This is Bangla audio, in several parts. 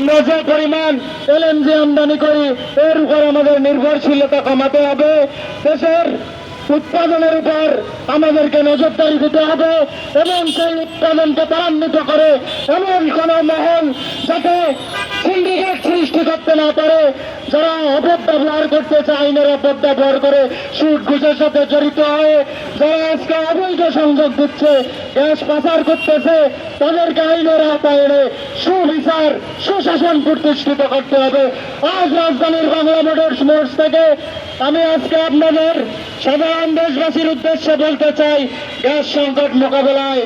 আমরা যে পরিমাণ এলএনজি আমদানি করি এর উপর আমাদের নির্ভরশীলতা কমাতে হবে। দেশের উৎপাদনের উপর আমাদেরকে নজরদারি দিতে হবে এবং সেই উৎপাদনকে ত্বরান্বিত করে এমন কোন মহল যাতে সিন্ডিকেট সৃষ্টি করতে না পারে, যারা অপব্যবহার করতেছে, আইনের অপব্যবহার করে সুদ ঘুষের সাথে জড়িত হয়ে যারা আজকে অবৈধ সংযোগ দিচ্ছে, গ্যাস পাচার করতেছে, তাদেরকে আইনের আওতায় এনে সুবিচার সুশাসন প্রতিষ্ঠিত করতে হবে। আজ রাজধানীর বাংলা মোটরস মোড় থেকে আমি আজকে আপনাদের সাধারণ দেশবাসীর উদ্দেশ্যে বলতে চাই, গ্যাস সংকট মোকাবেলায়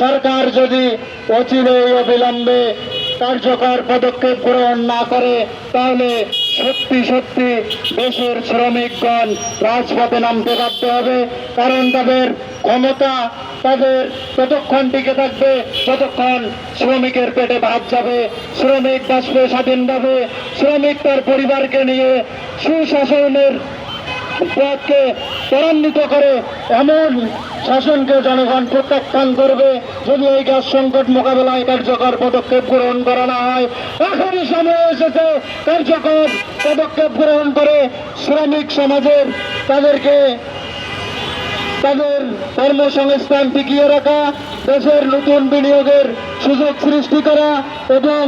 সরকার যদি অচিরে অবিলম্বে কার্যকর পদক্ষেপ গ্রহণ না করে তাহলে সত্যি সত্যি দেশের শ্রমিকগণ রাজপথে নামতে বাধ্য হবে। কারণ তাদের ক্ষমতা তাদের ততক্ষণ টিকে থাকবে যতক্ষণ শ্রমিকের পেটে ভাত যাবে, শ্রমিক বাঁচবে স্বাধীনভাবে, শ্রমিক তার পরিবারকে নিয়ে সুশাসনের পথকে ত্বরান্বিত করে এমন শাসনকে জনগণ প্রত্যাখ্যান করবে যদি এই গ্যাস সংকট মোকাবেলায় কার্যকর পদক্ষেপ গ্রহণ করা না হয়। এখনই সময় এসেছে কার্যকর পদক্ষেপ গ্রহণ করে শ্রমিক সমাজের তাদেরকে তাদের কর্মসংস্থান টিকিয়ে রাখা, দেশের নতুন বিনিয়োগের সুযোগ সৃষ্টি করা এবং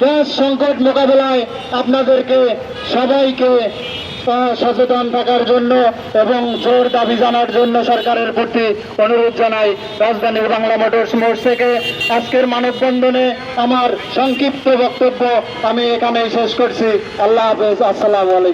গ্যাস সংকট মোকাবেলায় আপনাদেরকে সবাইকে সচেতন থাকার জন্য এবং জোর দাবি জানার জন্য সরকারের প্রতি অনুরোধ জানাই। রাজধানীর বাংলা মোটরস মোড় থেকে আজকের মানববন্ধনে আমার সংক্ষিপ্ত বক্তব্য আমি এখানেই শেষ করছি। আল্লাহ হাফেজ, আসসালামু আলাইকুম।